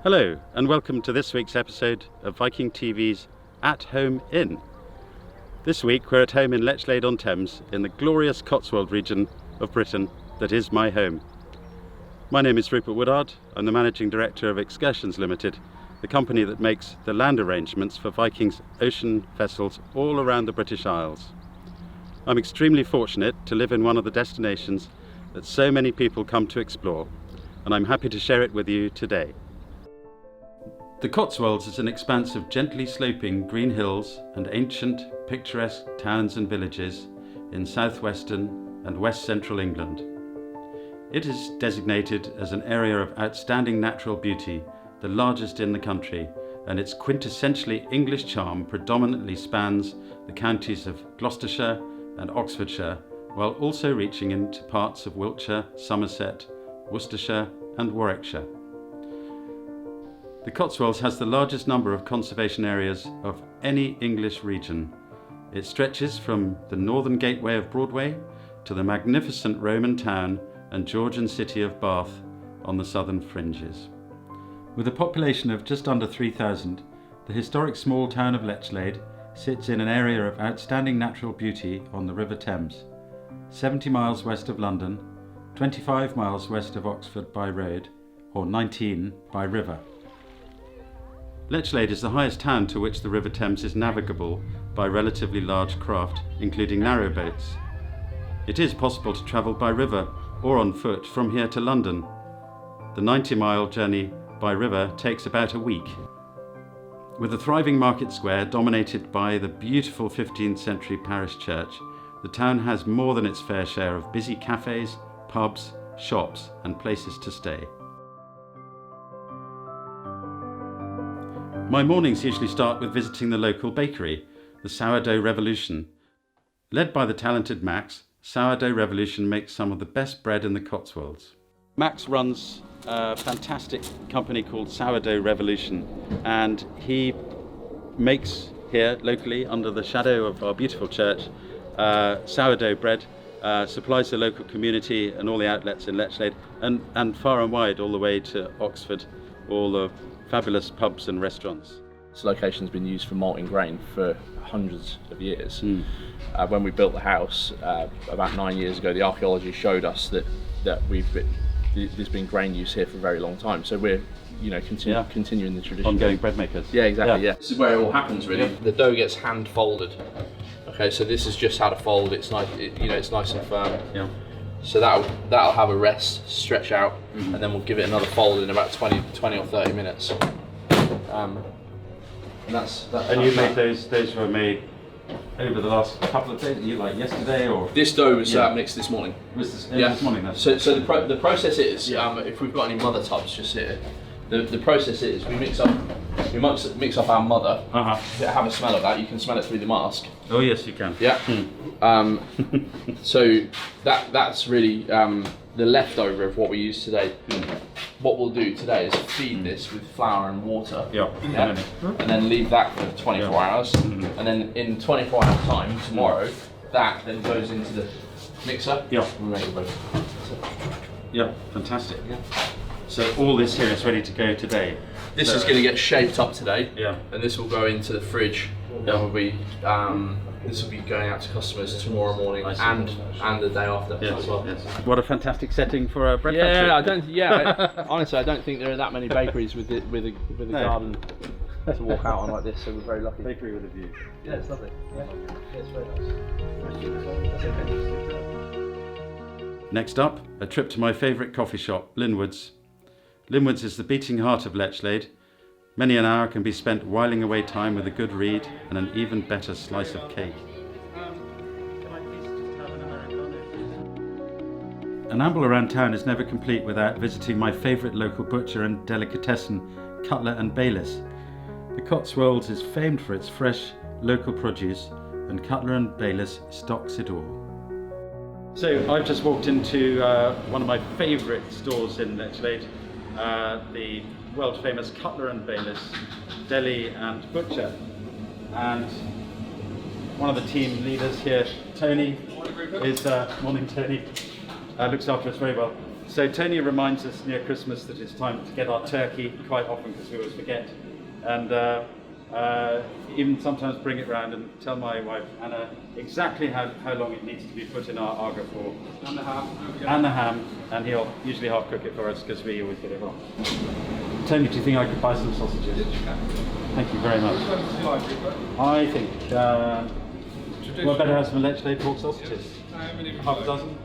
Hello and welcome to this week's episode of Viking.TV's At Home Inn. This week we're at home in Lechlade-on-Thames in the glorious Cotswold region of Britain that is my home. My name is Rupert Woodard. I'm the Managing Director of Excursions Limited, the company that makes the land arrangements for Viking's ocean vessels all around the British Isles. I'm extremely fortunate to live in one of the destinations that so many people come to explore, and I'm happy to share it with you today. The Cotswolds is an expanse of gently sloping green hills and ancient, picturesque towns and villages in southwestern and west central England. It is designated as an area of outstanding natural beauty, the largest in the country, and its quintessentially English charm predominantly spans the counties of Gloucestershire and Oxfordshire, while also reaching into parts of Wiltshire, Somerset, Worcestershire and Warwickshire. The Cotswolds has the largest number of conservation areas of any English region. It stretches from the northern gateway of Broadway to the magnificent Roman town and Georgian city of Bath on the southern fringes. With a population of just under 3,000, the historic small town of Lechlade sits in an area of outstanding natural beauty on the River Thames, 70 miles west of London, 25 miles west of Oxford by road, or 19 by river. Lechlade is the highest town to which the River Thames is navigable by relatively large craft, including narrowboats. It is possible to travel by river or on foot from here to London. The 90-mile journey by river takes about a week. With a thriving market square dominated by the beautiful 15th century parish church, the town has more than its fair share of busy cafes, pubs, shops and places to stay. My mornings usually start with visiting the local bakery, the Sourdough Revolution. Led by the talented Max, Sourdough Revolution makes some of the best bread in the Cotswolds. Max runs a fantastic company called Sourdough Revolution, and he makes here locally under the shadow of our beautiful church sourdough bread, supplies the local community and all the outlets in Lechlade and far and wide all the way to Oxford, all the fabulous pubs and restaurants. This location's been used for malting grain for hundreds of years. When we built the house about 9 years ago, the archaeology showed us that there's been grain use here for a very long time. So we're continuing the tradition. Ongoing bread makers. Yeah, exactly. Yeah. This is where it all happens really. The dough gets hand folded. Okay, so this is just how to fold. It's nice. It's nice and firm. Yeah. So that'll have a rest, stretch out, and then we'll give it another fold in about 20 or 30 minutes. And that's and you made those were made over the last couple of days, like yesterday or? This dough was mixed this morning. This morning then? So the process is, if we've got any mother tubs just here, the process is we mix up our mother. Have a smell of that. You can smell it through the mask. Oh yes, you can. Yeah. So that's really the leftover of what we use today. What we'll do today is feed this with flour and water. And then leave that for 24 hours. And then in 24 hours time, tomorrow, that then goes into the mixer. Yeah. We make bread. Yeah, fantastic. Yeah. So all this here is ready to go today. This is going to get shaped up today. Yeah. And this will go into the fridge. This will be going out to customers tomorrow morning and the day after as well. Yes. What a fantastic setting for a bread factory. Honestly, I don't think there are that many bakeries with a garden to walk out on like this. So we're very lucky. Bakery with a view. Yeah, it's lovely. Yeah, it's very nice. Next up, a trip to my favourite coffee shop, Linwood's. Linwood's is the beating heart of Lechlade. Many an hour can be spent whiling away time with a good read and an even better slice of cake. An amble around town is never complete without visiting my favourite local butcher and delicatessen, Cutler and Bayliss. The Cotswolds is famed for its fresh, local produce, and Cutler and Bayliss stocks it all. So I've just walked into one of my favourite stores in Lechlade, the world famous Cutler and Bayliss Deli and Butcher, and one of the team leaders here, Tony, is morning Tony, looks after us very well. So Tony reminds us near Christmas that it's time to get our turkey quite often because we always forget, and even sometimes bring it round and tell my wife Anna exactly how long it needs to be put in our Aga for. And the ham. And the ham, and he'll usually half cook it for us because we always get it wrong. Tony, do you think I could buy some sausages? Yes, you can. Thank you very much. Which ones do you like, Rupert? I think well, better have some Lechlade pork sausages. How many would you Half a like? dozen?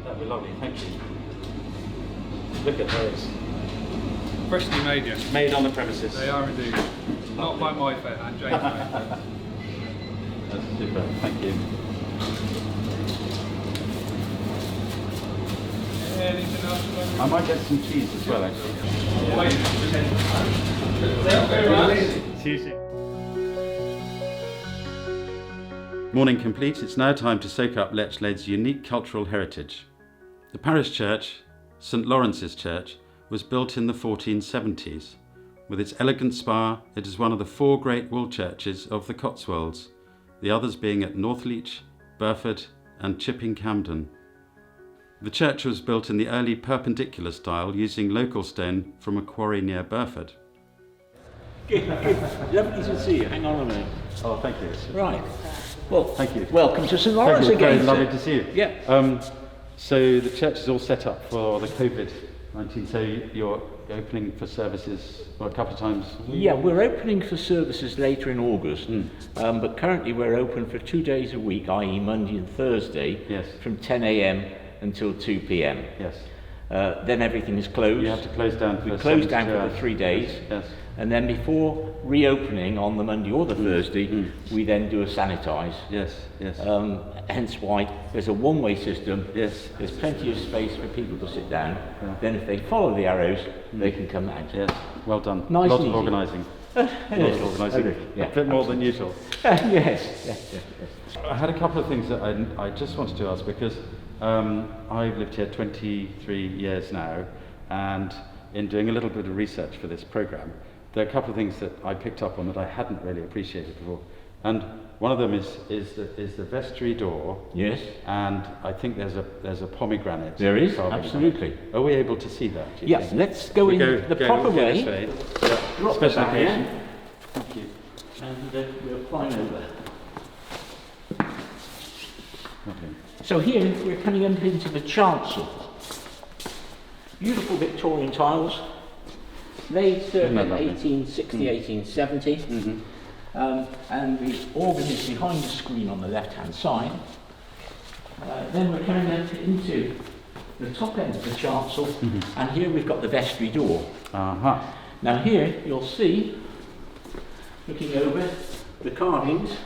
That'd be lovely, thank you. Look at those. Freshly made, yes. Made on the premises. They are indeed. Not by my fate and Jane's fate. That's super, thank you. Anything else you like? I might get some cheese as well, actually. Wait, See you soon. Morning complete, it's now time to soak up Lechlade's unique cultural heritage. The parish church, St Lawrence's Church, was built in the 1470s. With its elegant spire, it is one of the 4 great wool churches of the Cotswolds, the others being at Northleach, Burford and Chipping Campden. The church was built in the early Perpendicular style using local stone from a quarry near Burford. Good. Lovely to see you. Hang on a minute. Oh, thank you. Right. Well, Thank you. welcome to St Lawrence Thank you. again. Very lovely to see you. Yeah. So the church is all set up for the COVID-19, so you're opening for services a couple of times? Yeah, we're opening for services later in August, but currently we're open for 2 days a week, i.e. Monday and Thursday, Yes. from 10 a.m. until 2 p.m. Yes. Then everything is closed. You have to close down for We close down 72 for the hours. 3 days. Yes. And then before reopening on the Monday or the Thursday, we then do a sanitise. Yes. Yes. Hence why there's a one-way system. Yes. There's plenty of space for people to sit down. Then if they follow the arrows, they can come out. Yes. Well done. Nice Lots and of easy. organising. Lots of organising. Okay, yeah, A bit more than usual. Yes. I had a couple of things that I just wanted to ask because I've lived here 23 years now, and in doing a little bit of research for this programme, there are a couple of things that I picked up on that I hadn't really appreciated before. And one of them is the vestry door. Yes. And I think there's a pomegranate. There is, carving on it. absolutely. Are we able to see that? do you Yes, think? let's go in the proper go way. this way. Yeah. Drop the Special barrier. occasion. Thank you. And we'll climb over. Lovely. So here we're coming up into the chancel. Beautiful Victorian tiles, laid circa Isn't that lovely? 1860, 1870. And the organ is behind the screen on the left-hand side. Then we're coming up into the top end of the chancel, and here we've got the vestry door. Uh-huh. Now here you'll see, looking over, the carvings,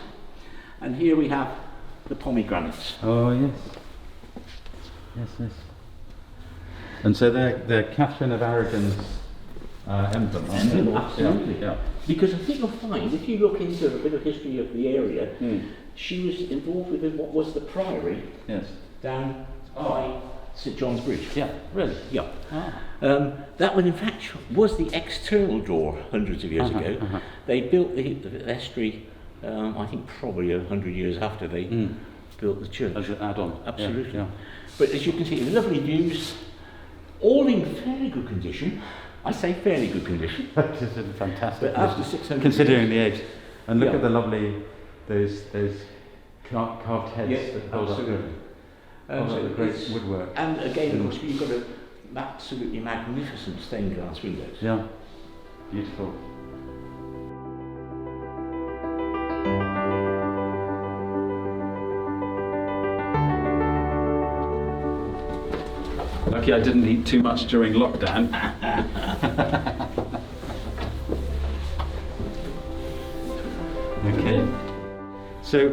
and here we have the pomegranates. Oh, yes. Yes. And so they're Catherine of Aragon's emblem, aren't they? Absolutely. Yeah. Because I think you'll find, if you look into a bit of history of the area, she was involved with what was the priory Yes. down by St John's Bridge. Yeah, really? Yeah. Ah. That one, in fact, was the external door hundreds of years ago. They built the vestry, I think probably 100 years after they built the church. As an add-on. Absolutely. Yeah. But as you can see, lovely views, all in fairly good condition. I say fairly good condition. This is fantastic. But after condition, 600 considering years. the age. And look Yeah. at the lovely, those carved heads Yes, that hold up absolutely. the great it's- woodwork. And again, of course, you've got absolutely magnificent stained glass windows. Yeah, beautiful. Lucky I didn't eat too much during lockdown. Okay. So,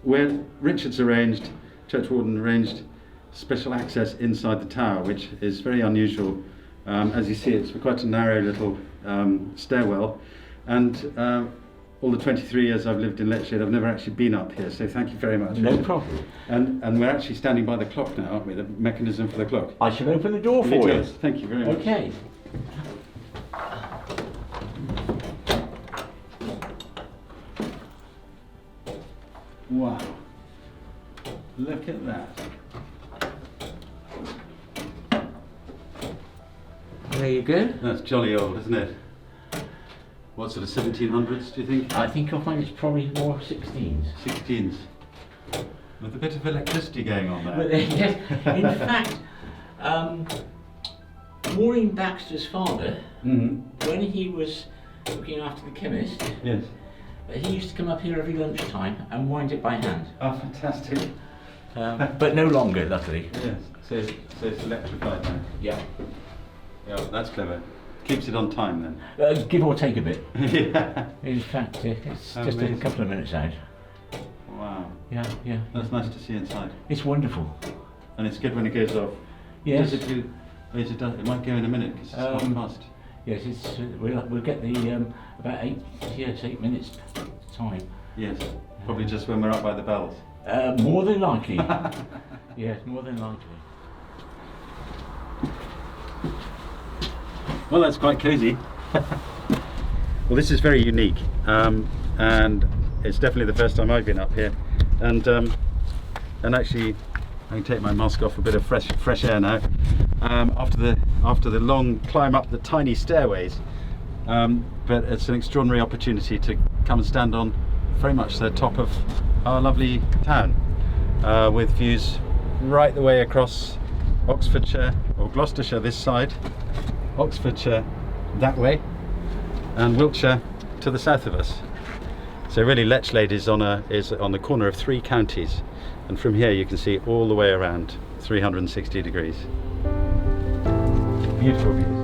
where Richard's arranged, Church Warden arranged special access inside the tower, which is very unusual. As you see, it's quite a narrow little stairwell, and all the 23 years I've lived in Lechlade, I've never actually been up here, so thank you very much. No problem. And we're actually standing by the clock now, aren't we? The mechanism for the clock. I shall open the door for you. Yes, thank you very much. Okay. Wow. Look at that. there you go. That's jolly old, isn't it? What sort of 1700s do you think? I think you'll find it's probably more 16s. 16s. With a bit of electricity going on there. But, yes, in fact, Maureen Baxter's father, when he was looking after the chemist, Yes. he used to come up here every lunchtime and wind it by hand. Oh, fantastic. But no longer, luckily. Yes. So it's electrified now. Yeah. Yeah, that's clever. Keeps it on time then. Give or take a bit. Yeah. In fact, it's just a Amazing. couple of minutes out. Wow. Yeah, yeah. That's nice to see inside. It's wonderful. And it's good when it goes off. Yes. Does it do? Yes, it does. It might go in a minute because it's not fast. Yes, it's we'll get the about 8 minutes time. Yes. Probably just when we're up by the bells. More than likely. Yes, more than likely. Well, that's quite cosy. Well, this is very unique, and it's definitely the first time I've been up here. And actually, I can take my mask off for a bit of fresh air now. After the long climb up the tiny stairways, but it's an extraordinary opportunity to come and stand on very much the top of our lovely town, with views right the way across Oxfordshire or Gloucestershire this side, Oxfordshire that way, and Wiltshire to the south of us. So really, Lechlade is on the corner of 3 counties, and from here you can see all the way around 360 degrees. Beautiful views.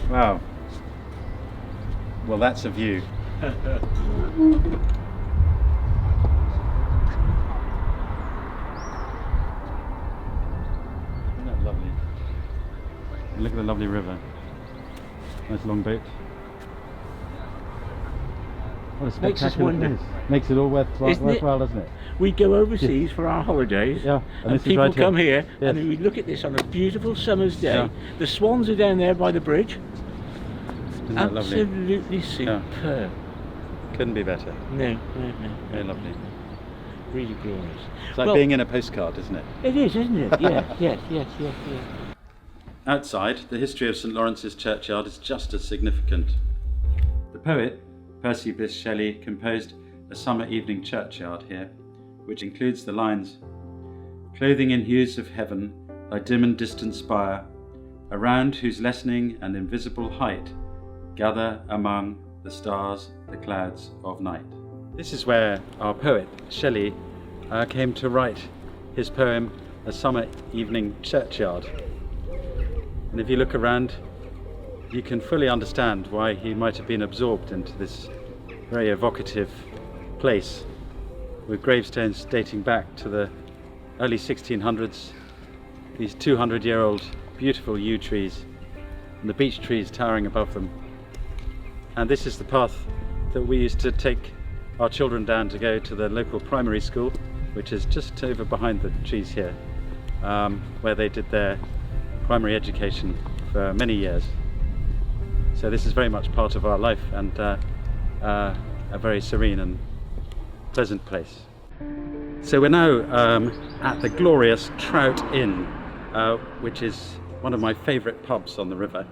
Wow. Well, that's a view. Isn't that lovely? And look at the lovely river. Nice long boat. What a spectacular place. Makes it all worthwhile, doesn't it? We go overseas for our holidays, Yeah, and people right come here, Yes. and we look at this on a beautiful summer's day. Yeah. The swans are down there by the bridge. Isn't that lovely? Absolutely superb. Couldn't be better. No. Very lovely. Really glorious. It's like Well, being in a postcard, isn't it? It is, isn't it? Yeah, yes. Outside, the history of St Lawrence's churchyard is just as significant. The poet, Percy Bysshe Shelley, composed a summer evening churchyard here, which includes the lines, "Clothing in hues of heaven, thy dim and distant spire, around whose lessening and invisible height gather among the stars the clouds of night." This is where our poet, Shelley, came to write his poem, A Summer Evening Churchyard. And if you look around, you can fully understand why he might have been absorbed into this very evocative place, with gravestones dating back to the early 1600s, these 200-year-old beautiful yew trees, and the beech trees towering above them. And this is the path that we used to take our children down to go to the local primary school, which is just over behind the trees here, where they did their primary education for many years. So this is very much part of our life, and a very serene and pleasant place. So we're now at the glorious Trout Inn, which is one of my favourite pubs on the river.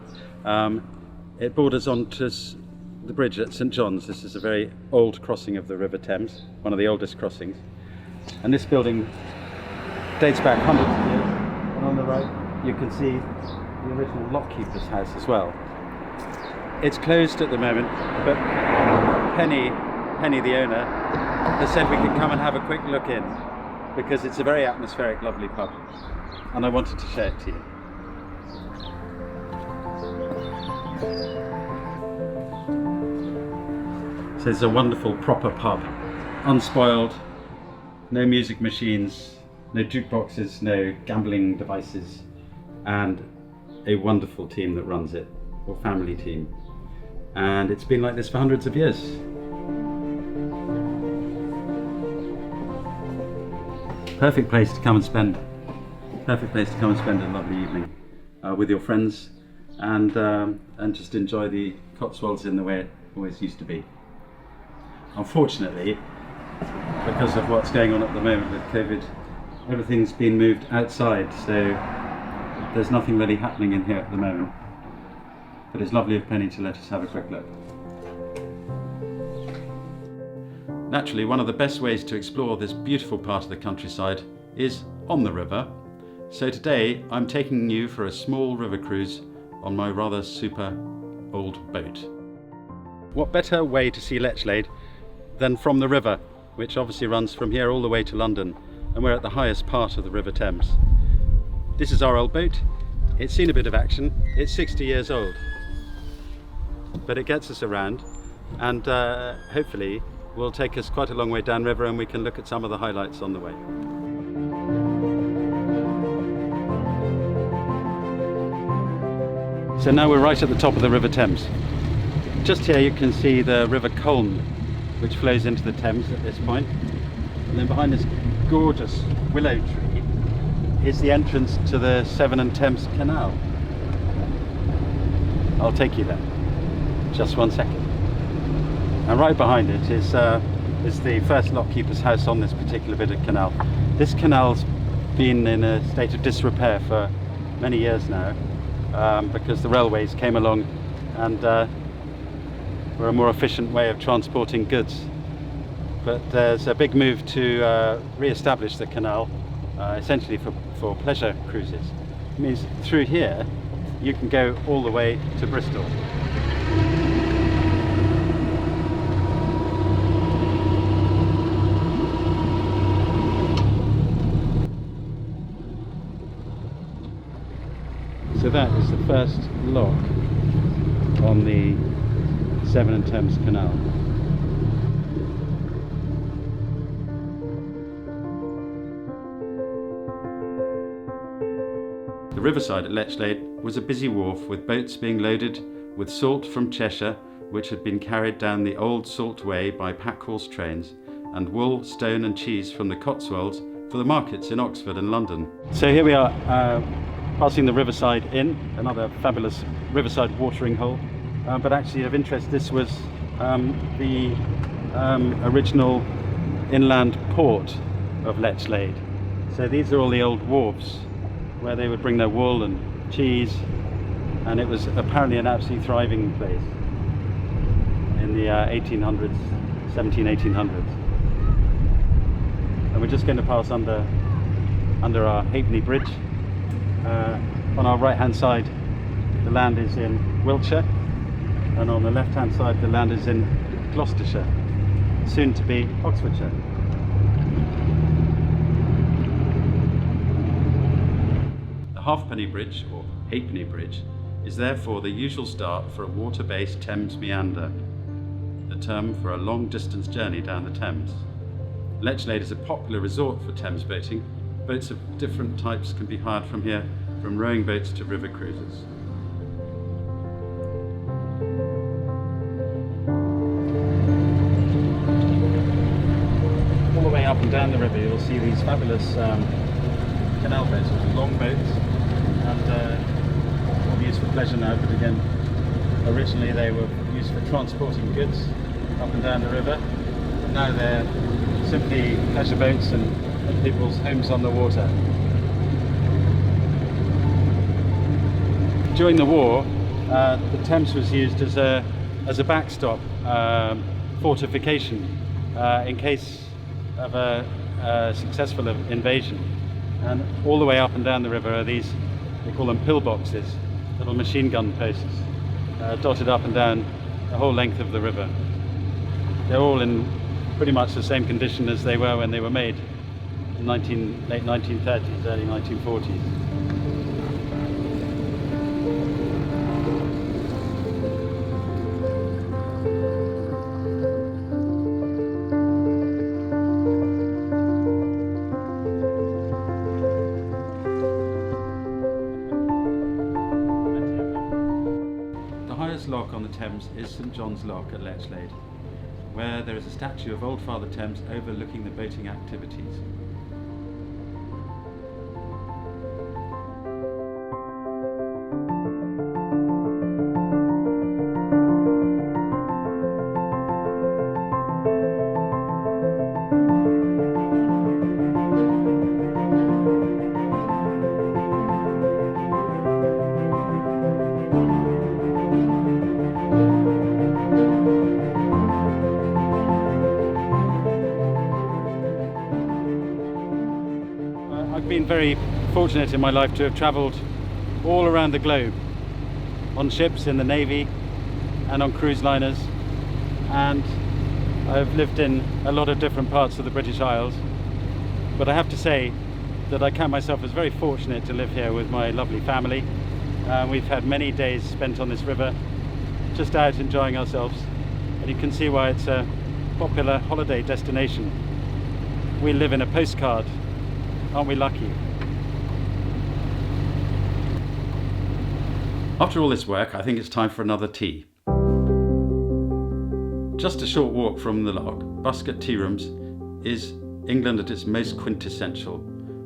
It borders onto the bridge at St John's. This is a very old crossing of the River Thames, one of the oldest crossings. And this building dates back hundreds of years. And on the right you can see the original lockkeeper's house as well. It's closed at the moment, but Penny the owner, has said we can come and have a quick look in, because it's a very atmospheric, lovely pub, and I wanted to show it to you. So it's a wonderful proper pub, unspoiled, No music machines, no jukeboxes, no gambling devices, and a wonderful team that runs it, or family team. And it's been like this for hundreds of years. Perfect place to come and spend a lovely evening with your friends and just enjoy the Cotswolds in the way it always used to be. Unfortunately, because of what's going on at the moment with COVID, everything's been moved outside, so there's nothing really happening in here at the moment. But it's lovely of Penny to let us have a quick look. Naturally, one of the best ways to explore this beautiful part of the countryside is on the river. So today I'm taking you for a small river cruise on my rather super old boat. What better way to see Lechlade than from the river, which obviously runs from here all the way to London, and we're at the highest part of the River Thames. This is our old boat. It's seen a bit of action. It's 60 years old, but it gets us around, and hopefully will take us quite a long way downriver, and we can look at some of the highlights on the way. So now we're right at the top of the River Thames. Just here you can see the River Colne, which flows into the Thames at this point. And then behind this gorgeous willow tree is the entrance to the Severn and Thames Canal. I'll take you there. Just one second. And right behind it is the first lockkeeper's house on this particular bit of canal. This canal's been in a state of disrepair for many years now, because the railways came along and were a more efficient way of transporting goods. But there's a big move to re-establish the canal, essentially for pleasure cruises. It means through here you can go all the way to Bristol. So that is the first lock on the Severn and Thames Canal. The riverside at Lechlade was a busy wharf with boats being loaded with salt from Cheshire, which had been carried down the old salt way by pack-horse trains, and wool, stone and cheese from the Cotswolds for the markets in Oxford and London. So here we are passing the Riverside Inn, another fabulous riverside watering hole. But actually of interest, this was the original inland port of Lechlade. So these are all the old wharves where they would bring their wool and cheese, and it was apparently an absolutely thriving place in the 1800s, 1800s. And we're just going to pass under our Halfpenny Bridge. On our right hand side the land is in Wiltshire, and on the left hand side the land is in Gloucestershire, soon to be Oxfordshire. The Halfpenny Bridge, or Halfpenny Bridge, is therefore the usual start for a water-based Thames meander, the term for a long distance journey down the Thames. Lechlade is a popular resort for Thames boating. Boats of different types can be hired from here, from rowing boats to river cruises. All the way up and down the river you'll see these fabulous canal boats, long boats, and used for pleasure now, but again originally they were used for transporting goods up and down the river. Now they're simply pleasure boats and people's homes on the water. During the war, the Thames was used as a backstop fortification in case of a successful invasion. And all the way up and down the river are these, they call them pillboxes, little machine gun posts, dotted up and down the whole length of the river. They're all in pretty much the same condition as they were when they were made in late 1930s, early 1940s. lock on the Thames is St John's Lock at Lechlade, where there is a statue of Old Father Thames overlooking the boating activities. I've been very fortunate in my life to have travelled all around the globe on ships in the Navy and on cruise liners, and I've lived in a lot of different parts of the British Isles, but I have to say that I count myself as very fortunate to live here with my lovely family. We've had many days spent on this river just out enjoying ourselves, and you can see why it's a popular holiday destination. We live in a postcard. Aren't we lucky? After all this work, I think it's time for another tea. Just a short walk from the lock, Buscott Tea Rooms is England at its most quintessential,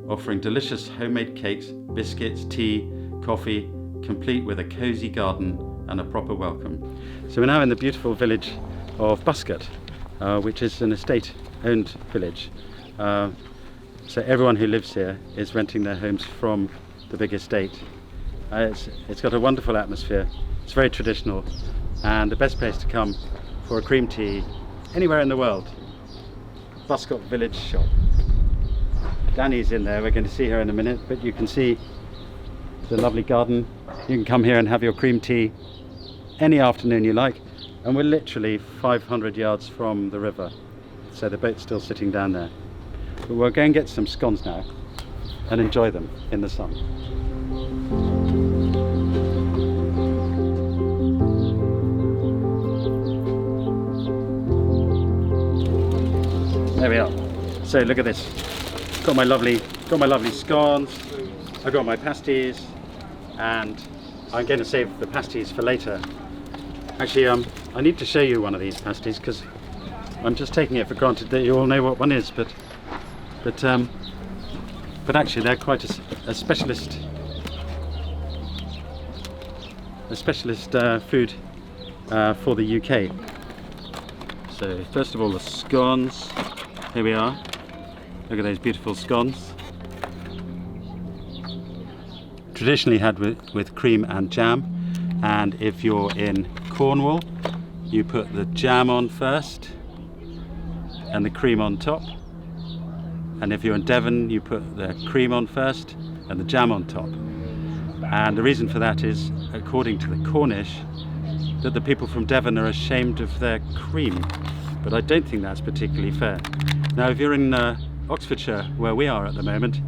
offering delicious homemade cakes, biscuits, tea, coffee, complete with a cosy garden and a proper welcome. So we're now in the beautiful village of Buscott, which is an estate-owned village. So everyone who lives here is renting their homes from the big estate. It's got a wonderful atmosphere, it's very traditional, and the best place to come for a cream tea anywhere in the world. Buscott Village Shop. Danny's in there, we're going to see her in a minute, but you can see the lovely garden. You can come here and have your cream tea any afternoon you like, and we're literally 500 yards from the river, so the boat's still sitting down there. But we'll go and get some scones now and enjoy them in the sun. There we are. So look at this. Got my lovely scones. I've got my pasties, and I'm going to save the pasties for later. Actually, I need to show you one of these pasties because I'm just taking it for granted that you all know what one is, but actually they're quite a specialist food for the UK. So first of all, the scones. Here we are. Look at those beautiful scones. Traditionally had with cream and jam, and if you're in Cornwall, you put the jam on first and the cream on top. And if you're in Devon, you put the cream on first and the jam on top. And the reason for that is, according to the Cornish, that the people from Devon are ashamed of their cream. But I don't think that's particularly fair. Now, if you're in Oxfordshire, where we are at the moment,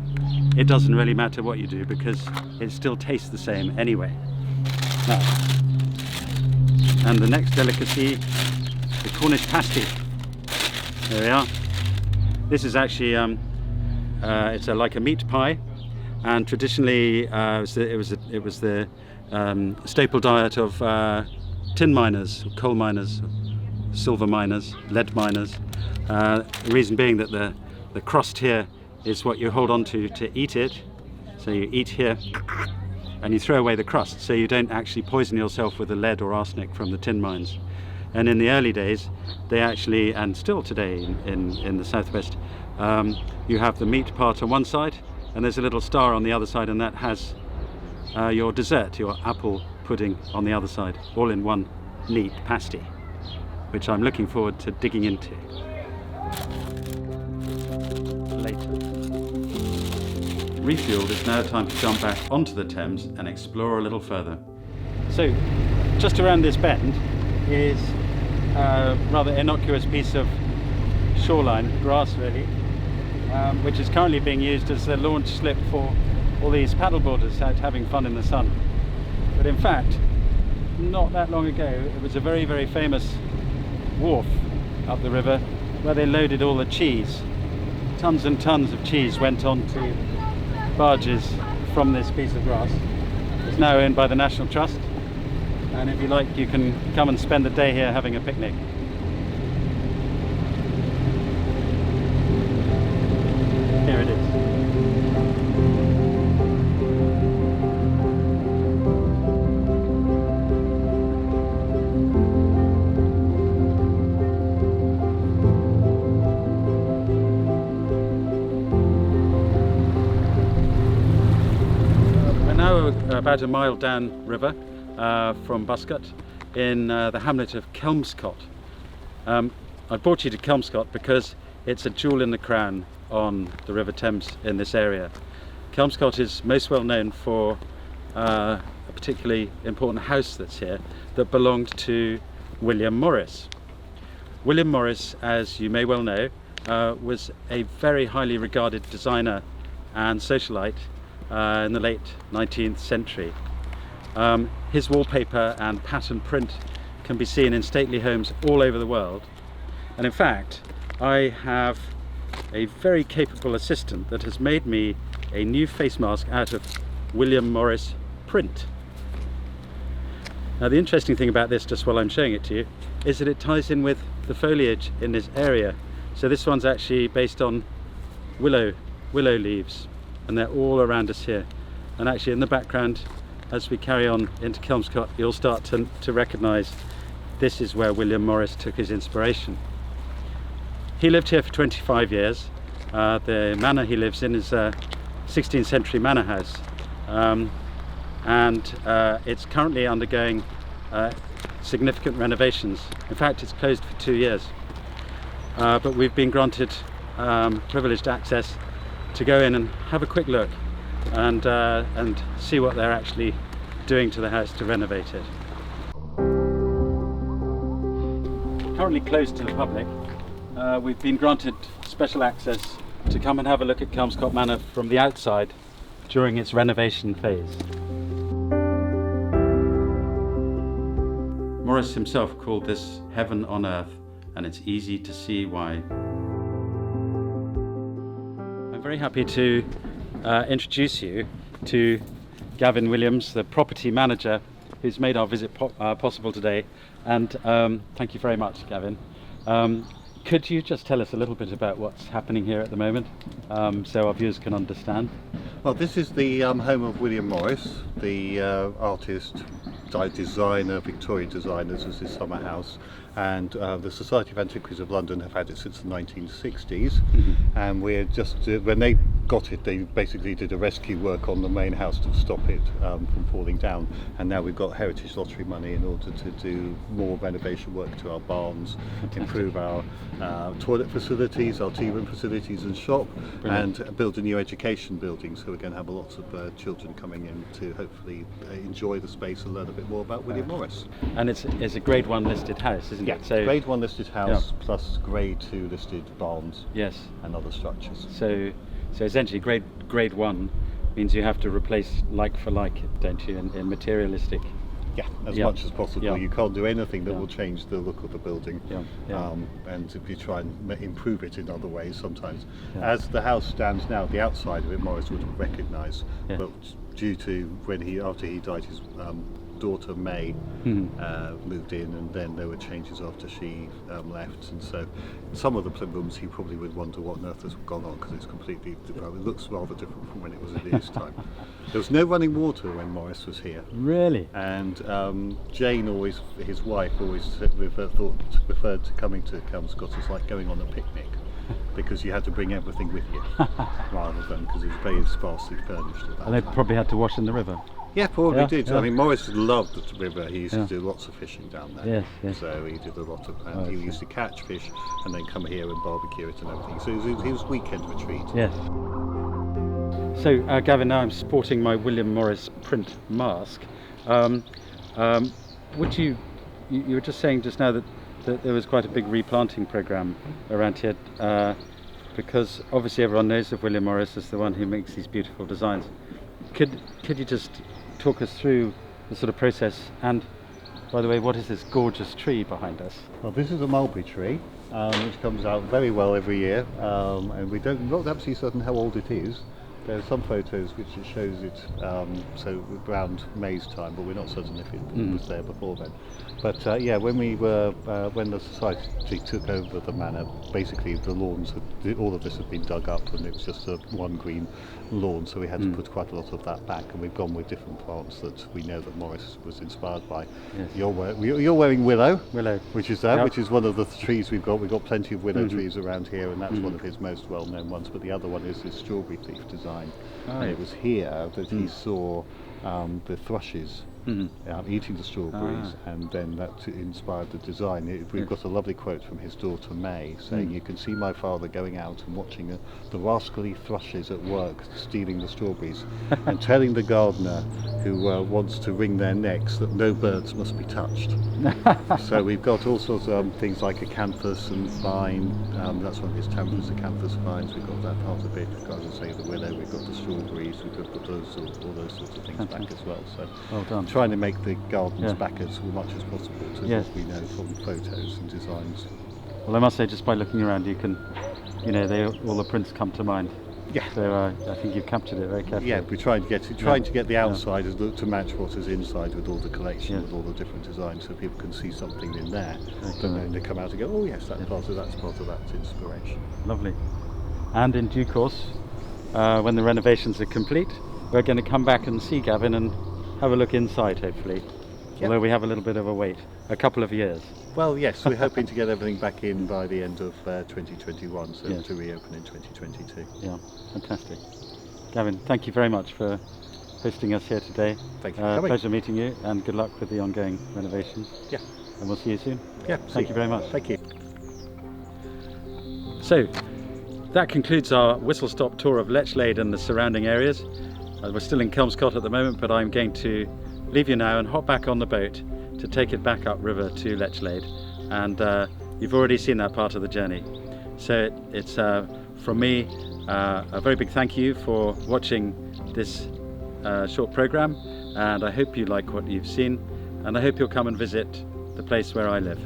it doesn't really matter what you do because it still tastes the same anyway. Now, and the next delicacy, the Cornish pasty. There we are. This is actually it's like a meat pie, and traditionally it was the staple diet of tin miners, coal miners, silver miners, lead miners. The reason being that the crust here is what you hold on to eat it. So you eat here and you throw away the crust, so you don't actually poison yourself with the lead or arsenic from the tin mines. And in the early days, they actually, and still today in the southwest, you have the meat part on one side and there's a little star on the other side, and that has your dessert, your apple pudding on the other side, all in one neat pasty, which I'm looking forward to digging into later. Refueled, it's now time to jump back onto the Thames and explore a little further. So, just around this bend is a rather innocuous piece of shoreline, grass really, which is currently being used as a launch slip for all these paddleboarders out having fun in the sun. But in fact, not that long ago, it was a very, very famous wharf up the river where they loaded all the cheese. Tons and tons of cheese went onto barges from this piece of grass. It's now owned by the National Trust, and if you like you can come and spend the day here having a picnic. Here it is. We're now about a mile down river from Buscott in the hamlet of Kelmscott. I brought you to Kelmscott because it's a jewel in the crown on the River Thames in this area. Kelmscott is most well known for a particularly important house that's here that belonged to William Morris. William Morris, as you may well know, was a very highly regarded designer and socialite in the late 19th century. His wallpaper and pattern print can be seen in stately homes all over the world, and in fact I have a very capable assistant that has made me a new face mask out of William Morris print. Now the interesting thing about this, just while I'm showing it to you, is that it ties in with the foliage in this area. So this one's actually based on willow leaves, and they're all around us here. And actually in the background, as we carry on into Kelmscott, you'll start to recognise this is where William Morris took his inspiration. He lived here for 25 years. The manor he lives in is a 16th century manor house, and it's currently undergoing significant renovations. In fact, it's closed for 2 years, but we've been granted privileged access to go in and have a quick look and see what they're actually doing to the house to renovate it. Currently closed to the public. We've been granted special access to come and have a look at Kelmscott Manor from the outside during its renovation phase. Morris himself called this heaven on earth, and it's easy to see why. I'm very happy to introduce you to Gavin Williams, the property manager who's made our visit possible today, and thank you very much, Gavin. Could you just tell us a little bit about what's happening here at the moment, so our viewers can understand? Well, this is the home of William Morris, the artist, designer, Victorian designer. This is his summer house, and the Society of Antiquaries of London have had it since the 1960s. And we're just, when they got it, they basically did a rescue work on the main house to stop it from falling down, and now we've got Heritage Lottery money in order to do more renovation work to our barns, improve our toilet facilities, our tea room facilities and shop. Brilliant. And build a new education building, so we're going to have lots of children coming in to hopefully enjoy the space and learn a bit more about William Morris. And it's a grade 1 listed house, isn't it? So grade 1 listed house, plus grade 2 listed barns, yes, and other structures. So essentially grade 1 means you have to replace like for like, don't you, in materialistic. Yeah, as much as possible. Yeah. You can't do anything that will change the look of the building. Yeah. And if you try and improve it in other ways, sometimes. As the house stands now, the outside of it, Morris would have recognised, but due to after he died, his daughter May moved in, and then there were changes after she left, and so some of the rooms he probably would wonder what on earth has gone on, because it's completely, it looks rather different from when it was in his time. There was no running water when Morris was here. Really? And Jane always, his wife, always referred to coming to Kelmscott as like going on a picnic, because you had to bring everything with you, rather than, because it was very sparsely furnished at that And they time. probably had to wash in the river. Yeah, probably did. Yeah. I mean, Morris loved the river. He used to do lots of fishing down there. Yes. So he did a lot of, he used to catch fish and then come here and barbecue it and everything. So it was weekend retreat. Yes. So Gavin, now I'm sporting my William Morris print mask. Would you were just saying just now that there was quite a big replanting programme around here, because obviously everyone knows of William Morris as the one who makes these beautiful designs. Could you just talk us through the sort of process? And by the way, what is this gorgeous tree behind us? Well, this is a mulberry tree, which comes out very well every year, and we're not absolutely certain how old it is. There are some photos which it shows it so around May's time, but we're not certain if it was there before then. But yeah, when the society took over the manor, basically the lawns, all of this had been dug up, and it was just one green lawn. So we had to put quite a lot of that back, and we've gone with different plants that we know that Morris was inspired by. Yes. You're wearing willow, which is Yep. which is one of the trees we've got. We've got plenty of willow trees around here, and that's one of his most well-known ones. But the other one is his strawberry leaf design. And it was here that he saw the thrushes eating the strawberries, and then that inspired the design. We've got a lovely quote from his daughter May saying, "You can see my father going out and watching the rascally thrushes at work stealing the strawberries and telling the gardener who wants to wring their necks that no birds must be touched." So we've got all sorts of things like acanthus and vine. That's one of his temples, acanthus vines. We've got that part of it. As I say, the willow. We've got the strawberries. We've got all those sorts of things back as well. So Well done. trying to make the gardens back as much as possible to Yes. what we know from photos and designs. Well, I must say, just by looking around, you can, all the prints come to mind. Yeah. So I think you've captured it very carefully. Yeah, we're trying to get the outside to match what is inside with all the collection, with all the different designs, so people can see something in there. And then they come out and go, "Oh yes, that's part of that inspiration." Lovely. And in due course, when the renovations are complete, we're going to come back and see Gavin and have a look inside, hopefully. Yep. Although we have a little bit of a wait, a couple of years. Well, yes, we're hoping to get everything back in by the end of 2021, so Yes. to reopen in 2022. Yeah, fantastic. Gavin, thank you very much for hosting us here today. Thank you for coming. Pleasure meeting you, and good luck with the ongoing renovations. Yeah. And we'll see you soon. Yeah. Thank you very much. Thank you. So, that concludes our whistle-stop tour of Lechlade and the surrounding areas. We're still in Kelmscott at the moment, but I'm going to leave you now and hop back on the boat to take it back upriver to Lechlade. And you've already seen that part of the journey. So it's from me a very big thank you for watching this short program, and I hope you like what you've seen, and I hope you'll come and visit the place where I live.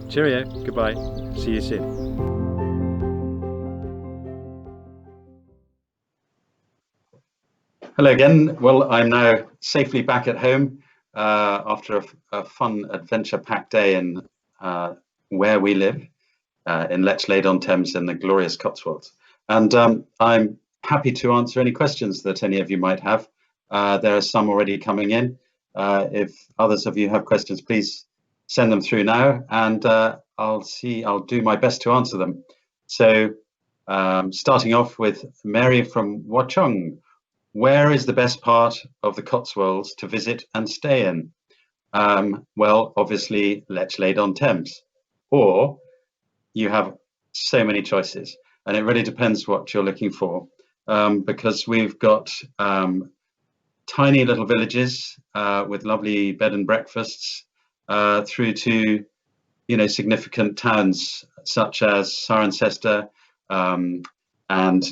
Cheerio, goodbye, see you soon. Hello again. Well, I'm now safely back at home after a fun adventure-packed day in where we live in Lechlade-on-Thames in the glorious Cotswolds. And I'm happy to answer any questions that any of you might have. There are some already coming in. If others of you have questions, please send them through now, and I'll do my best to answer them. So starting off with Mary from Watchung. Where is the best part of the Cotswolds to visit and stay in? Well, obviously Lechlade-on-Thames, or you have so many choices, and it really depends what you're looking for, because we've got tiny little villages with lovely bed and breakfasts through to significant towns such as Cirencester, and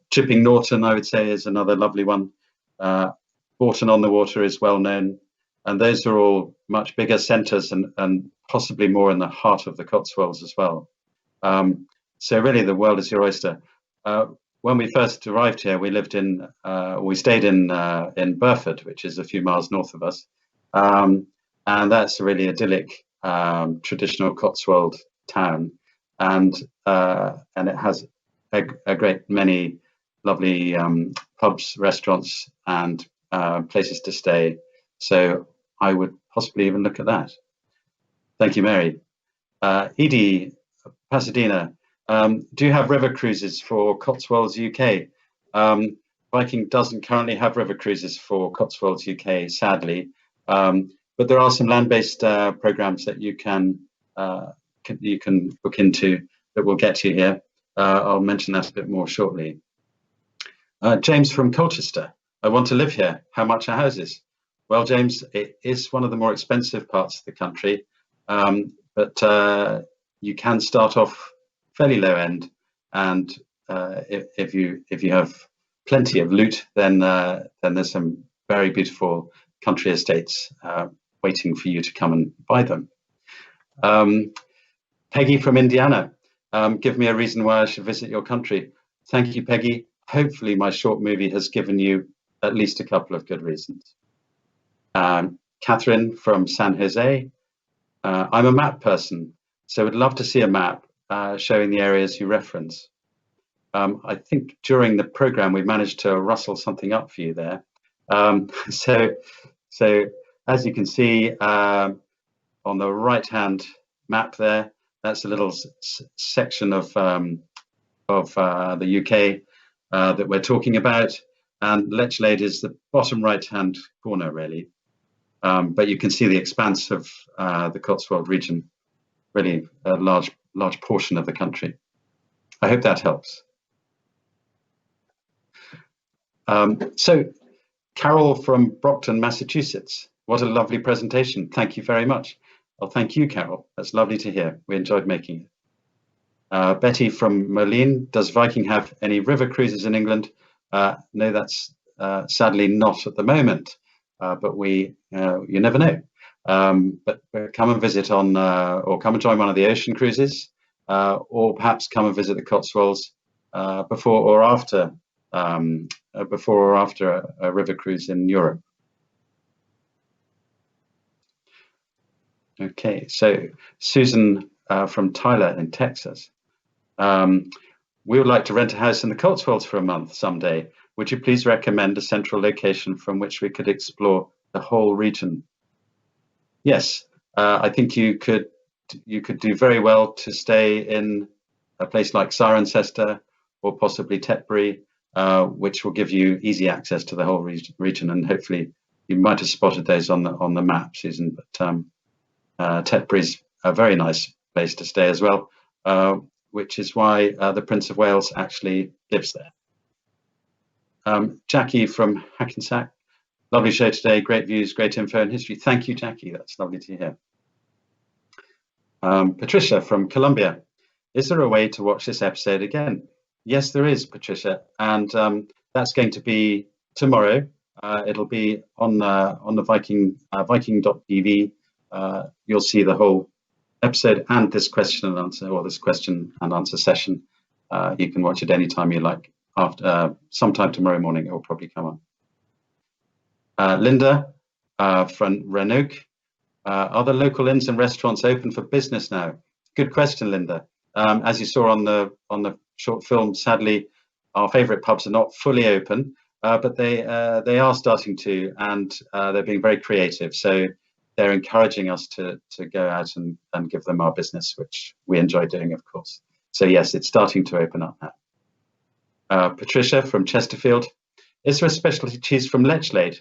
Chipping Norton, I would say, is another lovely one. Bourton-on-the-Water is well known, and those are all much bigger centres and possibly more in the heart of the Cotswolds as well. So really, the world is your oyster. When we first arrived here, we stayed in Burford, which is a few miles north of us, and that's a really idyllic traditional Cotswold town, and it has a great many lovely pubs, restaurants, and places to stay. So I would possibly even look at that. Thank you, Mary. Edie, Pasadena. Do you have river cruises for Cotswolds UK? Viking doesn't currently have river cruises for Cotswolds UK, sadly, but there are some land-based programs that you can look into that will get you here. I'll mention that a bit more shortly. James from Colchester. I want to live here. How much are houses? Well, James, it is one of the more expensive parts of the country, but you can start off fairly low end, and if you have plenty of loot, then there's some very beautiful country estates waiting for you to come and buy them. Peggy from Indiana. Give me a reason why I should visit your country. Thank you, Peggy. hopefully my short movie has given you at least a couple of good reasons. Catherine from San Jose. I'm a map person, so would love to see a map showing the areas you reference. I think during the program we managed to rustle something up for you there. So as you can see on the right-hand map there, that's a little section of the UK that we're talking about, and Lechlade is the bottom right-hand corner, really. But you can see the expanse of the Cotswold region, really a large portion of the country. I hope that helps. So, Carol from Brockton, Massachusetts. What a lovely presentation. Thank you very much. Well, thank you, Carol. That's lovely to hear. We enjoyed making it. Betty from Moline. Does Viking have any river cruises in England? No, that's sadly not at the moment. But you never know. But come and visit on, or come and join one of the ocean cruises, or perhaps come and visit the Cotswolds before or after a river cruise in Europe. Okay, so Susan from Tyler in Texas. We would like to rent a house in the Cotswolds for a month someday. Would you please recommend a central location from which we could explore the whole region? Yes, I think you could do very well to stay in a place like Cirencester or possibly Tetbury, which will give you easy access to the whole region. And hopefully you might have spotted those on the map, Susan. But Tetbury's a very nice place to stay as well, which is why the Prince of Wales actually lives there. Jackie from Hackensack. Lovely show today, great views, great info and history. Thank you, Jackie, that's lovely to hear. Patricia from Colombia. Is there a way to watch this episode again? Yes, there is, Patricia, and that's going to be tomorrow. It'll be on the Viking.TV. You'll see the whole episode and this question and answer, or this question and answer session. You can watch it anytime you like. After sometime tomorrow morning, it will probably come on. Linda from Renoke. Are the local inns and restaurants open for business now? Good question, Linda. As you saw on the short film, sadly, our favourite pubs are not fully open, but they are starting to, and they're being very creative. So they're encouraging us to go out and give them our business, which we enjoy doing, of course. So yes, it's starting to open up now. Patricia from Chesterfield. Is there a specialty cheese from Lechlade?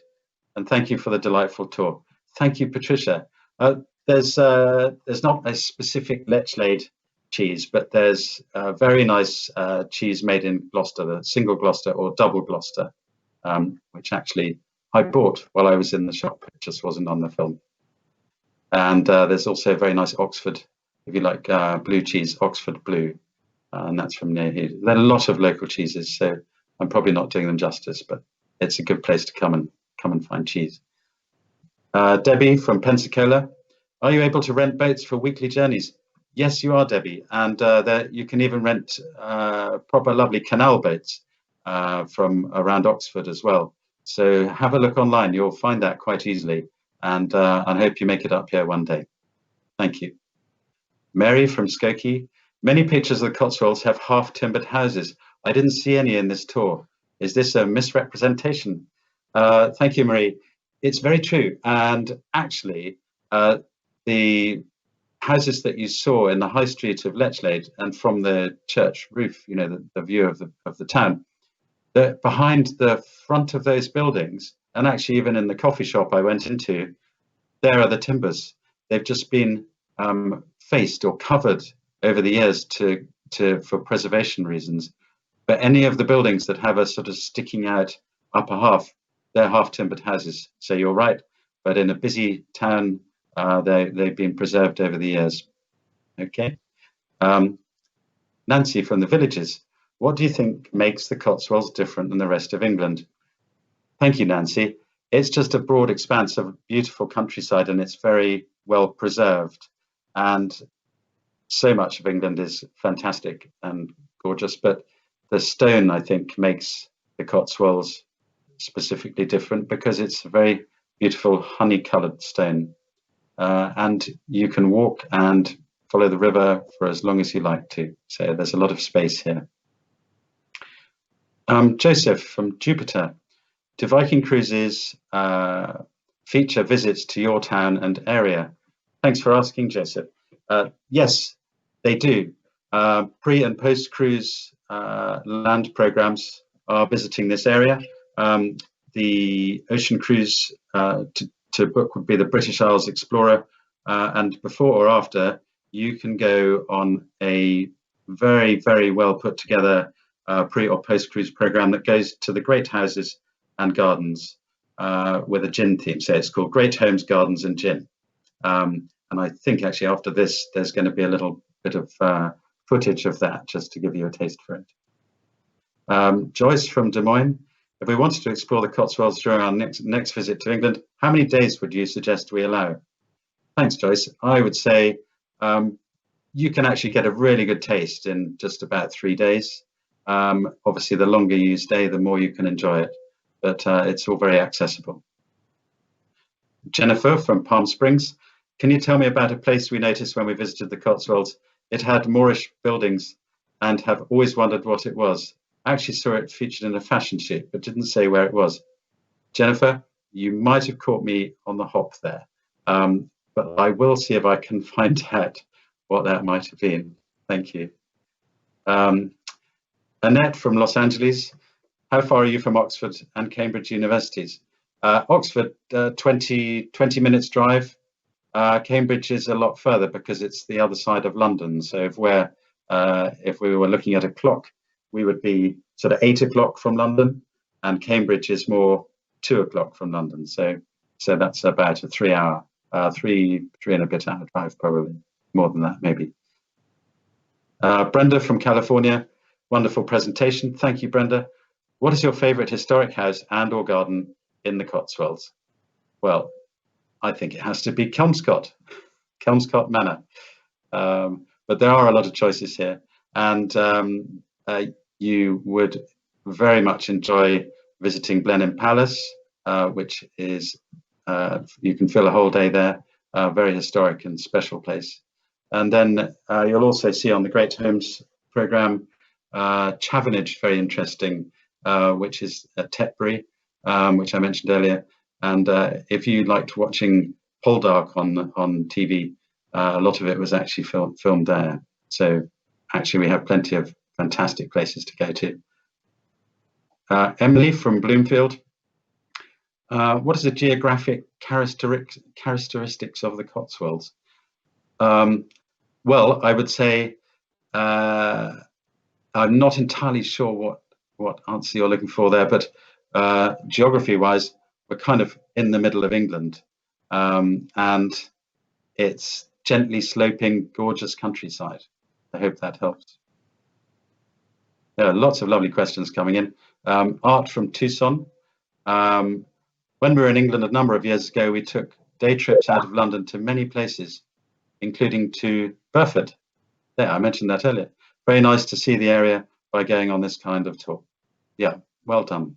And thank you for the delightful tour. Thank you, Patricia. There's not a specific Lechlade cheese, but there's a very nice cheese made in Gloucester, the single Gloucester or double Gloucester, which actually I bought while I was in the shop. It just wasn't on the film. And there's also a very nice Oxford, if you like, blue cheese, Oxford Blue. And that's from near here. There are a lot of local cheeses, so I'm probably not doing them justice, but it's a good place to come and find cheese. Debbie from Pensacola. Are you able to rent boats for weekly journeys? Yes, you are, Debbie. And you can even rent proper lovely canal boats from around Oxford as well. So have a look online. You'll find that quite easily. And I hope you make it up here one day. Thank you. Mary from Skokie. Many pictures of the Cotswolds have half-timbered houses. I didn't see any in this tour. Is this a misrepresentation? Thank you, Marie. It's very true. And actually, the houses that you saw in the high street of Lechlade and from the church roof, you know, the view of the town, behind the front of those buildings, and actually even in the coffee shop I went into, there are the timbers. They've just been faced or covered over the years for preservation reasons. But any of the buildings that have a sort of sticking out upper half, they're half-timbered houses. So you're right, but in a busy town, they've been preserved over the years. Okay. Nancy from the Villages. What do you think makes the Cotswolds different than the rest of England? Thank you, Nancy. It's just a broad expanse of beautiful countryside, and it's very well preserved. And so much of England is fantastic and gorgeous, but the stone, I think, makes the Cotswolds specifically different, because it's a very beautiful honey-coloured stone, and you can walk and follow the river for as long as you like to. So there's a lot of space here. Joseph from Jupiter. Do Viking cruises feature visits to your town and area? Thanks for asking, Joseph. Yes, they do. Pre and post cruise land programs are visiting this area. The ocean cruise to book would be the British Isles Explorer, and before or after, you can go on a very, very well put together pre or post cruise program that goes to the great houses and gardens with a gin theme. So it's called Great Homes, Gardens and Gin. And I think actually after this, there's going to be a little bit of footage of that, just to give you a taste for it. Joyce from Des Moines. If we wanted to explore the Cotswolds during our next visit to England, how many days would you suggest we allow? Thanks, Joyce. I would say you can actually get a really good taste in just about 3 days. Obviously, the longer you stay, the more you can enjoy it, but it's all very accessible. Jennifer from Palm Springs. Can you tell me about a place we noticed when we visited the Cotswolds? It had Moorish buildings and have always wondered what it was. I actually saw it featured in a fashion shoot, but didn't say where it was. Jennifer, you might have caught me on the hop there, but I will see if I can find out what that might have been. Thank you. Annette from Los Angeles. How far are you from Oxford and Cambridge universities? Oxford, 20 minutes drive. Cambridge is a lot further because it's the other side of London. So if we were looking at a clock, we would be sort of 8 o'clock from London, and Cambridge is more 2 o'clock from London. So that's about a 3 hour, three and a bit hour drive, probably more than that, maybe. Brenda from California, wonderful presentation. Thank you, Brenda. What is your favorite historic house and or garden in the Cotswolds? Well, I think it has to be Kelmscott Manor. But there are a lot of choices here, and you would very much enjoy visiting Blenheim Palace, which is, you can fill a whole day there, very historic and special place. And then you'll also see on the Great Homes programme, Chavenage, very interesting, which is at Tetbury, which I mentioned earlier. And if you liked watching Poldark on TV, a lot of it was actually filmed there. So actually we have plenty of fantastic places to go to. Emily from Bloomfield. What is the geographic characteristics of the Cotswolds? Well, I would say I'm not entirely sure what answer you're looking for there, but geography-wise, we're kind of in the middle of England, and it's gently sloping, gorgeous countryside. I hope that helps. There are lots of lovely questions coming in. Art from Tucson. When we were in England a number of years ago, we took day trips out of London to many places, including to Burford. There, I mentioned that earlier. Very nice to see the area by going on this kind of tour. Yeah, well done.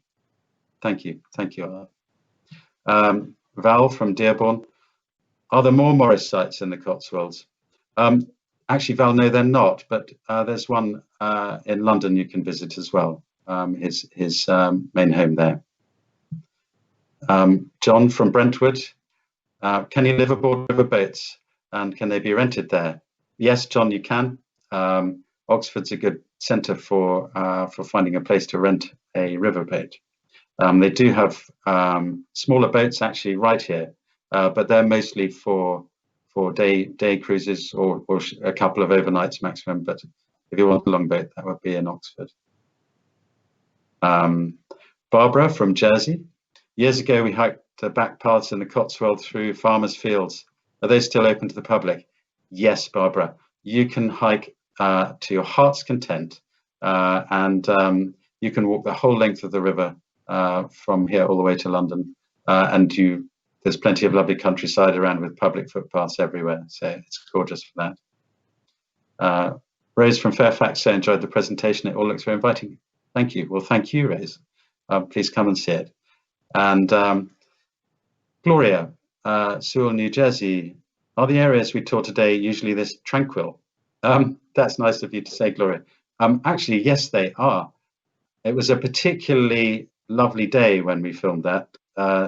Thank you. Thank you, Art. Val from Dearborn. Are there more Morris sites in the Cotswolds? Actually, Val, no, they're not, but there's one in London you can visit as well, his main home there. John from Brentwood. Can you live aboard riverboats, and can they be rented there? Yes, John, you can. Oxford's a good centre for finding a place to rent a riverboat. They do have smaller boats actually right here, but they're mostly for day cruises or a couple of overnights maximum. But if you want a long boat, that would be in Oxford. Barbara from Jersey. Years ago, we hiked the back paths in the Cotswolds through farmers' fields. Are they still open to the public? Yes, Barbara. You can hike to your heart's content, and you can walk the whole length of the river from here all the way to London, and there's plenty of lovely countryside around with public footpaths everywhere, so it's gorgeous for that. Rose from Fairfax, I enjoyed the presentation. It all looks very inviting. Thank you. Well, thank you, Rose. Please come and see it. And Gloria, Sewell, New Jersey. Are the areas we toured today usually this tranquil? That's nice of you to say, Gloria. Actually, yes, they are. It was a particularly lovely day when we filmed that.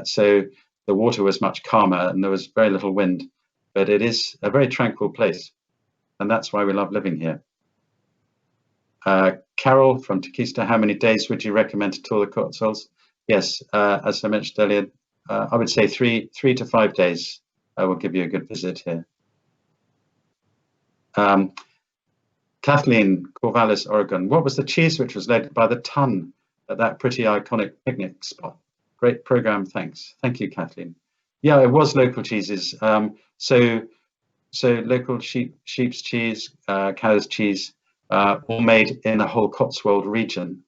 So the water was much calmer and there was very little wind, but it is a very tranquil place. And that's why we love living here. Carol from Tequista, how many days would you recommend to tour the Cotswolds? Yes, as I mentioned earlier, I would say three to 5 days will give you a good visit here. Kathleen, Corvallis, Oregon. What was the cheese which was loaded by the ton at that pretty iconic picnic spot? Great program, thanks. Thank you, Kathleen. Yeah, it was local cheeses. So local sheep's cheese, cow's cheese, all made in the whole Cotswold region.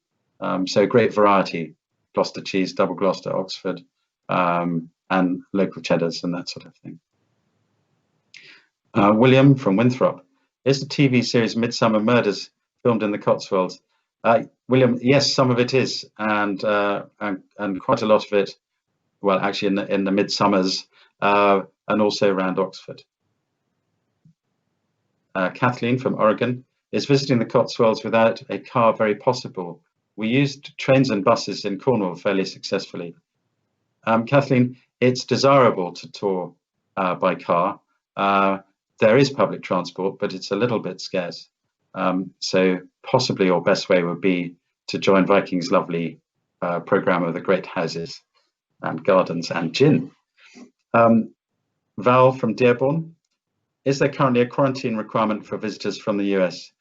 So great variety, Gloucester cheese, double Gloucester, Oxford, and local cheddars and that sort of thing. William from Winthrop. Is the TV series Midsummer Murders filmed in the Cotswolds? William, yes, some of it is, and quite a lot of it, well, actually in the Midsummers, and also around Oxford. Kathleen from Oregon. Is visiting the Cotswolds without a car very possible? We used trains and buses in Cornwall fairly successfully. Kathleen, it's desirable to tour by car. There is public transport, but it's a little bit scarce. So possibly your best way would be to join Viking's lovely program of the great houses and gardens and gin. Val from Dearborn. Is there currently a quarantine requirement for visitors from the US?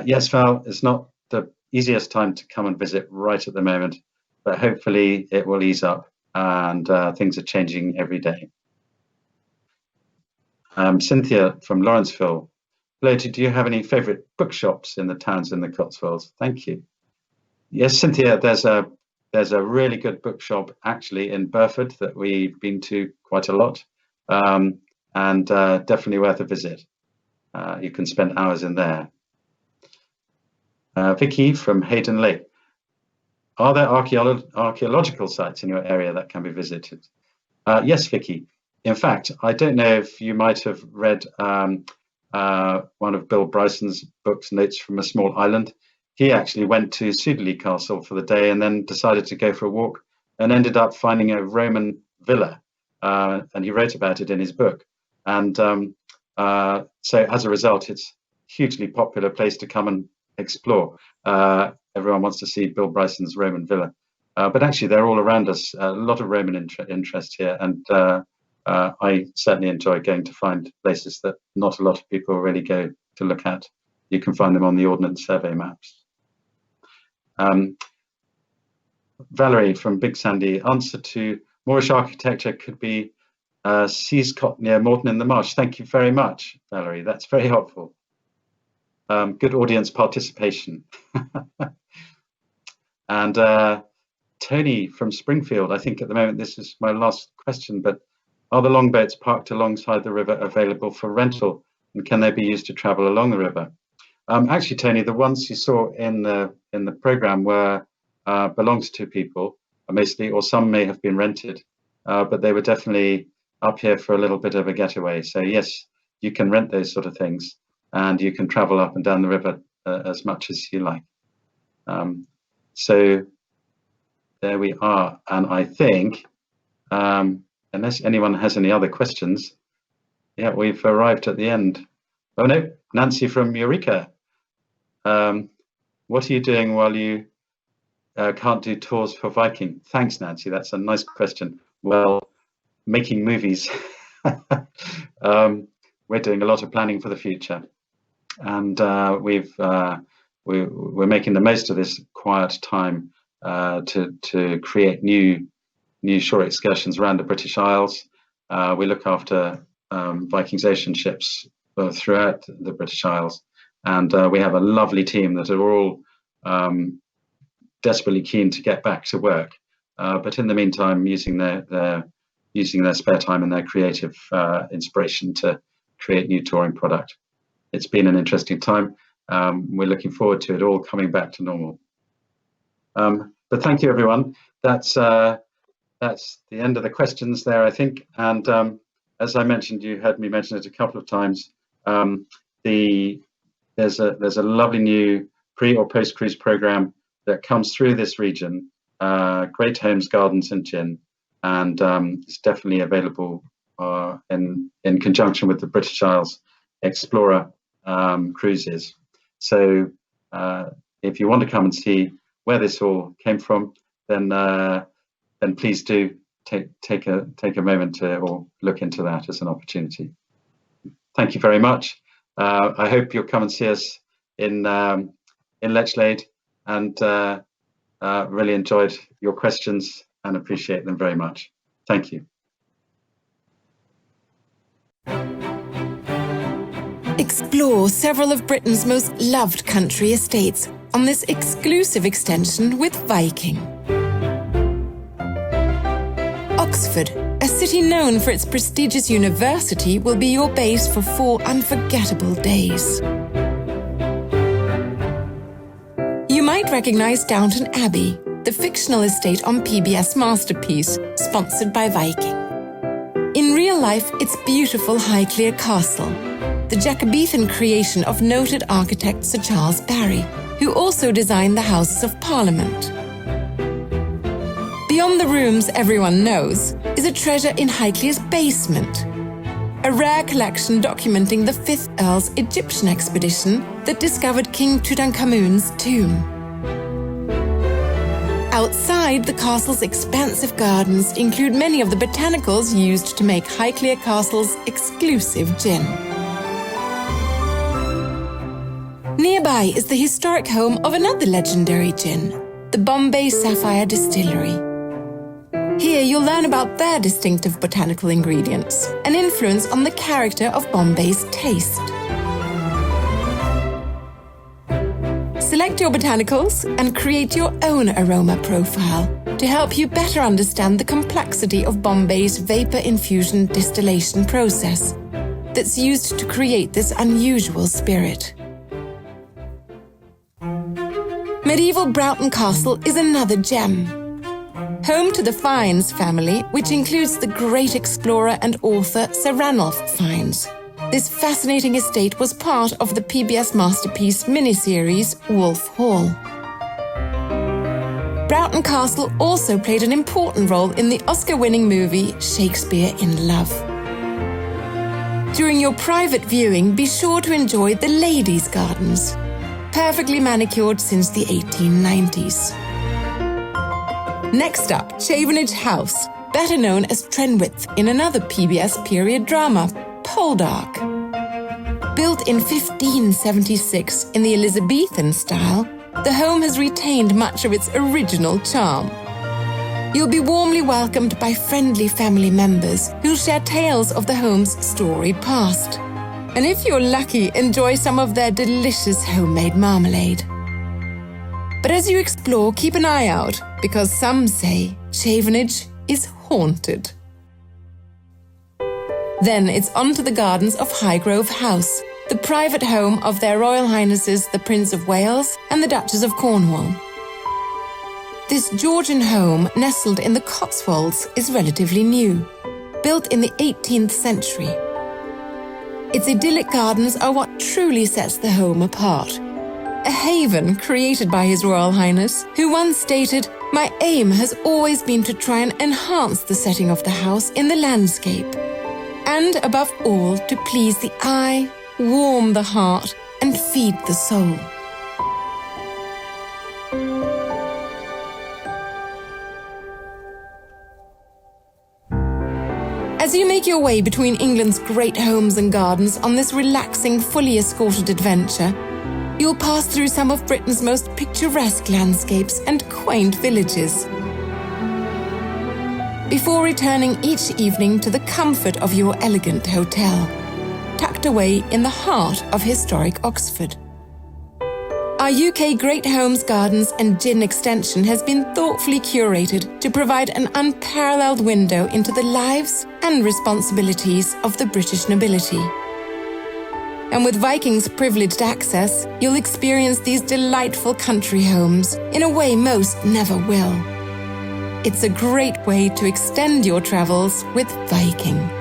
Yes, Val, it's not the easiest time to come and visit right at the moment, but hopefully it will ease up and things are changing every day. Cynthia from Lawrenceville. Hello, do you have any favorite bookshops in the towns in the Cotswolds? Thank you. Yes, Cynthia, there's a really good bookshop actually in Burford that we've been to quite a lot, and definitely worth a visit. You can spend hours in there. Vicky from Hayden Lake. Are there archaeological sites in your area that can be visited? Yes, Vicky. In fact, I don't know if you might have read one of Bill Bryson's books, Notes from a Small Island. He actually went to Sudeley Castle for the day and then decided to go for a walk and ended up finding a Roman villa. And he wrote about it in his book. And so as a result, it's a hugely popular place to come and explore. Everyone wants to see Bill Bryson's Roman villa. But actually, they're all around us. A lot of Roman interest here. And I certainly enjoy going to find places that not a lot of people really go to look at. You can find them on the Ordnance Survey maps. Valerie from Big Sandy. Answer to Moorish architecture could be Seascot near Morton in the Marsh. Thank you very much, Valerie. That's very helpful. Good audience participation. And Tony from Springfield. I think at the moment this is my last question, but are the longboats parked alongside the river available for rental, and can they be used to travel along the river? Actually, Tony, the ones you saw in the program were belongs to people mostly, or some may have been rented, but they were definitely up here for a little bit of a getaway. So yes, you can rent those sort of things, and you can travel up and down the river as much as you like. So there we are, and I think unless anyone has any other questions, yeah, we've arrived at the end. Oh no, Nancy from Eureka. What are you doing while you can't do tours for Viking? Thanks, Nancy. That's a nice question. Well, making movies. We're doing a lot of planning for the future, and we're making the most of this quiet time to create new shore excursions around the British Isles. We look after Viking's ocean ships throughout the British Isles, and we have a lovely team that are all desperately keen to get back to work, but in the meantime using their spare time and their creative inspiration to create new touring product. It's been an interesting time, we're looking forward to it all coming back to normal. But thank you, everyone. That's the end of the questions there, I think. And as I mentioned, you heard me mention it a couple of times. There's a lovely new pre or post cruise program that comes through this region. Great Homes, Gardens and Gin, and it's definitely available in conjunction with the British Isles Explorer cruises. So if you want to come and see where this all came from, then please do take a moment to or look into that as an opportunity. Thank you very much. I hope you'll come and see us in Lechlade, and really enjoyed your questions and appreciate them very much. Thank you. Explore several of Britain's most loved country estates on this exclusive extension with Viking. Oxford, a city known for its prestigious university, will be your base for 4 unforgettable days. You might recognise Downton Abbey, the fictional estate on PBS Masterpiece, sponsored by Viking. In real life, it's beautiful Highclere Castle, the Jacobean creation of noted architect Sir Charles Barry, who also designed the Houses of Parliament. Beyond the rooms everyone knows is a treasure in Highclere's basement, a rare collection documenting the 5th Earl's Egyptian expedition that discovered King Tutankhamun's tomb. Outside, the castle's expansive gardens include many of the botanicals used to make Highclere Castle's exclusive gin. Nearby is the historic home of another legendary gin, the Bombay Sapphire Distillery. Here you'll learn about their distinctive botanical ingredients, an influence on the character of Bombay's taste. Select your botanicals and create your own aroma profile to help you better understand the complexity of Bombay's vapor infusion distillation process that's used to create this unusual spirit. Medieval Broughton Castle is another gem. Home to the Fiennes family, which includes the great explorer and author Sir Ranulph Fiennes. This fascinating estate was part of the PBS Masterpiece miniseries Wolf Hall. Broughton Castle also played an important role in the Oscar-winning movie Shakespeare in Love. During your private viewing, be sure to enjoy the Ladies' Gardens, perfectly manicured since the 1890s. Next up, Chavenage House, better known as Trenwith in another PBS period drama, Poldark. Built in 1576 in the Elizabethan style, the home has retained much of its original charm. You'll be warmly welcomed by friendly family members who'll share tales of the home's storied past. And if you're lucky, enjoy some of their delicious homemade marmalade. But as you explore, keep an eye out, because some say Chavenage is haunted. Then it's on to the gardens of Highgrove House, the private home of their Royal Highnesses the Prince of Wales and the Duchess of Cornwall. This Georgian home, nestled in the Cotswolds, is relatively new, built in the 18th century. Its idyllic gardens are what truly sets the home apart. A haven created by His Royal Highness, who once stated, "My aim has always been to try and enhance the setting of the house in the landscape, and above all, to please the eye, warm the heart, and feed the soul." As you make your way between England's great homes and gardens on this relaxing, fully escorted adventure, you'll pass through some of Britain's most picturesque landscapes and quaint villages, before returning each evening to the comfort of your elegant hotel, tucked away in the heart of historic Oxford. Our UK Great Homes, Gardens and Gin extension has been thoughtfully curated to provide an unparalleled window into the lives and responsibilities of the British nobility. And with Viking's privileged access, you'll experience these delightful country homes in a way most never will. It's a great way to extend your travels with Viking.